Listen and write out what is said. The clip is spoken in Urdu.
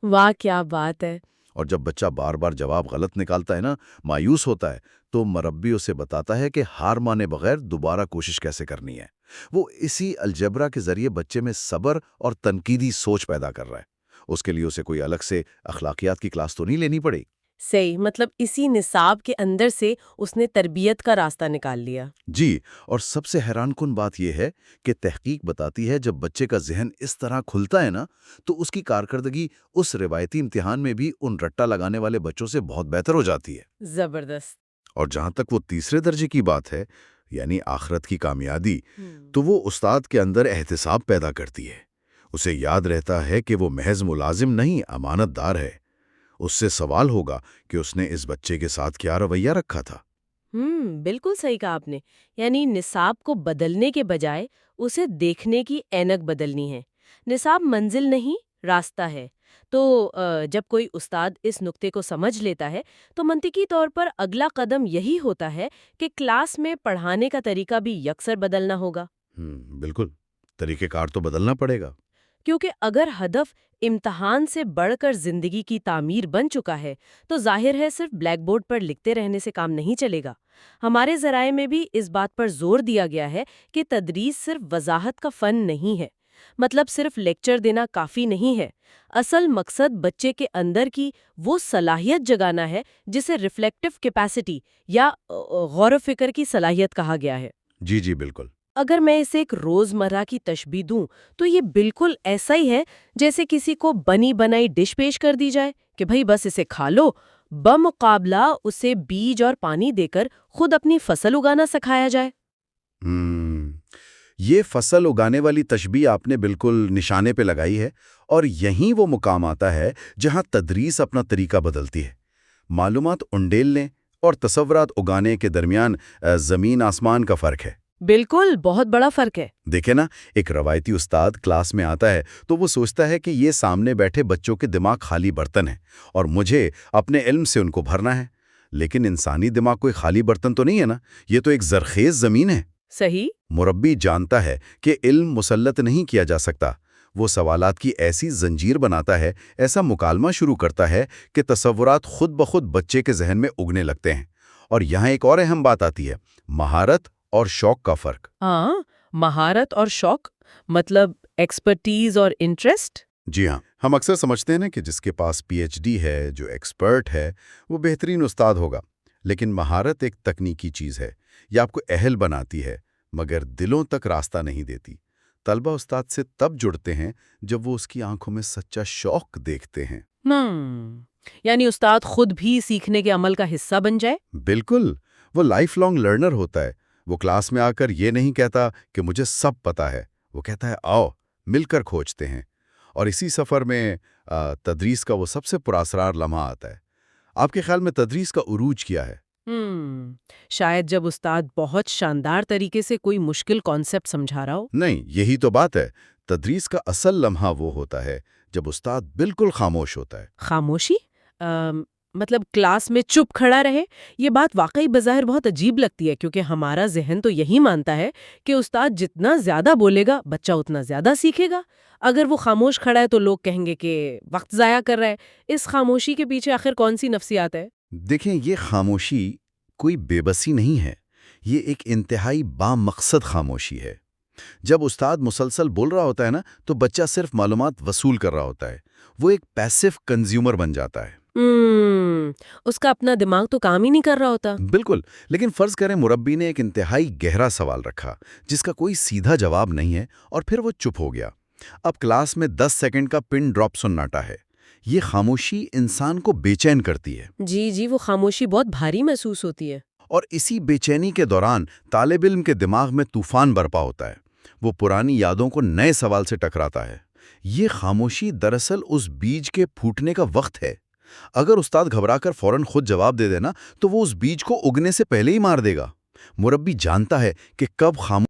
واہ کیا بات ہے! اور جب بچہ بار بار جواب غلط نکالتا ہے نا، مایوس ہوتا ہے، تو مربی اسے بتاتا ہے کہ ہار مانے بغیر دوبارہ کوشش کیسے کرنی ہے۔ وہ اسی الجبرا کے ذریعے بچے میں صبر اور تنقیدی سوچ پیدا کر رہا ہے۔ اس کے لیے اسے کوئی الگ سے اخلاقیات کی کلاس تو نہیں لینی پڑی۔ صحیح، مطلب اسی نصاب کے اندر سے اس نے تربیت کا راستہ نکال لیا۔ جی، اور سب سے حیران کن بات یہ ہے کہ تحقیق بتاتی ہے جب بچے کا ذہن اس طرح کھلتا ہے نا، تو اس کی کارکردگی اس روایتی امتحان میں بھی ان رٹا لگانے والے بچوں سے بہت بہتر ہو جاتی ہے۔ زبردست۔ اور جہاں تک وہ تیسرے درجے کی بات ہے، یعنی آخرت کی کامیابی، ہم، تو وہ استاد کے اندر احتساب پیدا کرتی ہے۔ اسے یاد رہتا ہے کہ وہ محض ملازم نہیں، امانت دار ہے۔ اس سے سوال ہوگا کہ اس نے اس بچے کے ساتھ کیا رویہ رکھا تھا۔ بالکل صحیح کہا آپ نے۔ یعنی نصاب کو بدلنے کے بجائے اسے دیکھنے کی اینک بدلنی ہے۔ نصاب منزل نہیں، راستہ ہے۔ تو جب کوئی استاد اس نقطے کو سمجھ لیتا ہے تو منطقی طور پر اگلا قدم یہی ہوتا ہے کہ کلاس میں پڑھانے کا طریقہ بھی یکسر بدلنا ہوگا۔ بالکل، طریقہ کار تو بدلنا پڑے گا۔ کیونکہ اگر ہدف امتحان سے بڑھ کر زندگی کی تعمیر بن چکا ہے تو ظاہر ہے صرف بلیک بورڈ پر لکھتے رہنے سے کام نہیں چلے گا۔ ہمارے ذرائع میں بھی اس بات پر زور دیا گیا ہے کہ تدریس صرف وضاحت کا فن نہیں ہے، مطلب صرف لیکچر دینا کافی نہیں ہے۔ اصل مقصد بچے کے اندر کی وہ صلاحیت جگانا ہے جسے ریفلیکٹیو کیپیسٹی یا غور و فکر کی صلاحیت کہا گیا ہے۔ جی جی بالکل۔ اگر میں اسے ایک روزمرہ کی تشبیہ دوں تو یہ بالکل ایسا ہی ہے جیسے کسی کو بنی بنائی ڈش پیش کر دی جائے کہ بھئی بس اسے کھا لو، بمقابلہ اسے بیج اور پانی دے کر خود اپنی فصل اگانا سکھایا جائے۔ ہم، یہ فصل اگانے والی تشبیہ آپ نے بالکل نشانے پہ لگائی ہے، اور یہیں وہ مقام آتا ہے جہاں تدریس اپنا طریقہ بدلتی ہے۔ معلومات انڈیلنے اور تصورات اگانے کے درمیان زمین آسمان کا فرق ہے۔ بالکل، بہت بڑا فرق ہے۔ دیکھیں نا، ایک روایتی استاد کلاس میں آتا ہے تو وہ سوچتا ہے کہ یہ سامنے بیٹھے بچوں کے دماغ خالی برتن ہیں اور مجھے اپنے علم سے ان کو بھرنا ہے۔ لیکن انسانی دماغ کوئی خالی برتن تو نہیں ہے نا، یہ تو ایک زرخیز زمین ہے۔ صحیح۔ مربی جانتا ہے کہ علم مسلط نہیں کیا جا سکتا۔ وہ سوالات کی ایسی زنجیر بناتا ہے، ایسا مکالمہ شروع کرتا ہے کہ تصورات خود بخود بچے کے ذہن میں اگنے لگتے ہیں۔ اور یہاں ایک اور اہم بات آتی ہے، مہارت اور شوق کا فرق۔ ہاں، مہارت اور شوق مطلب ایکسپرٹیز اور انٹرسٹ۔ جی ہاں، ہم اکثر سمجھتے ہیں نا کہ جس کے پاس پی ایچ ڈی ہے، جو ایکسپرٹ ہے، وہ بہترین استاد ہوگا۔ لیکن مہارت ایک تکنیکی چیز ہے، یہ آپ کو اہل بناتی ہے مگر دلوں تک راستہ نہیں دیتی۔ طلبہ استاد سے تب جڑتے ہیں جب وہ اس کی آنکھوں میں سچا شوق دیکھتے ہیں۔ یعنی استاد خود بھی سیکھنے کے عمل کا حصہ بن جائے۔ بالکل، وہ لائف لانگ لرنر ہوتا ہے۔ وہ کلاس میں آ کر یہ نہیں کہتا کہ مجھے سب پتا ہے، وہ کہتا ہے آؤ مل کر کھوجتے ہیں۔ اور اسی سفر میں تدریس کا وہ سب سے پراسرار لمحہ آتا ہے۔ آپ کے خیال میں تدریس کا عروج کیا ہے؟ شاید جب استاد بہت شاندار طریقے سے کوئی مشکل کانسیپٹ سمجھا رہا ہو۔ نہیں، یہی تو بات ہے۔ تدریس کا اصل لمحہ وہ ہوتا ہے جب استاد بالکل خاموش ہوتا ہے۔ خاموشی؟ مطلب کلاس میں چپ کھڑا رہے؟ یہ بات واقعی بظاہر بہت عجیب لگتی ہے کیونکہ ہمارا ذہن تو یہی مانتا ہے کہ استاد جتنا زیادہ بولے گا بچہ اتنا زیادہ سیکھے گا۔ اگر وہ خاموش کھڑا ہے تو لوگ کہیں گے کہ وقت ضائع کر رہا ہے۔ اس خاموشی کے پیچھے آخر کون سی نفسیات ہے؟ دیکھیں، یہ خاموشی کوئی بے بسی نہیں ہے، یہ ایک انتہائی بامقصد خاموشی ہے۔ جب استاد مسلسل بول رہا ہوتا ہے نا، تو بچہ صرف معلومات وصول کر رہا ہوتا ہے۔ وہ ایک پیسو کنزیومر بن جاتا ہے۔ اس کا اپنا دماغ تو کام ہی نہیں کر رہا ہوتا۔ بالکل، لیکن فرض کریں مربی نے ایک انتہائی گہرا سوال رکھا جس کا کوئی سیدھا جواب نہیں ہے، اور پھر وہ چپ ہو گیا۔ اب کلاس میں 10 سیکنڈ کا پن ڈراپ سناٹا ہے۔ یہ خاموشی انسان کو بے چین کرتی ہے۔ جی جی، وہ خاموشی بہت بھاری محسوس ہوتی ہے۔ اور اسی بے چینی کے دوران طالب علم کے دماغ میں طوفان برپا ہوتا ہے۔ وہ پرانی یادوں کو نئے سوال سے ٹکراتا ہے۔ یہ خاموشی دراصل اس بیج کے پھوٹنے کا وقت ہے۔ اگر استاد گھبرا کر فوراً خود جواب دے دینا تو وہ اس بیج کو اگنے سے پہلے ہی مار دے گا۔ مربی جانتا ہے کہ کب خاموشی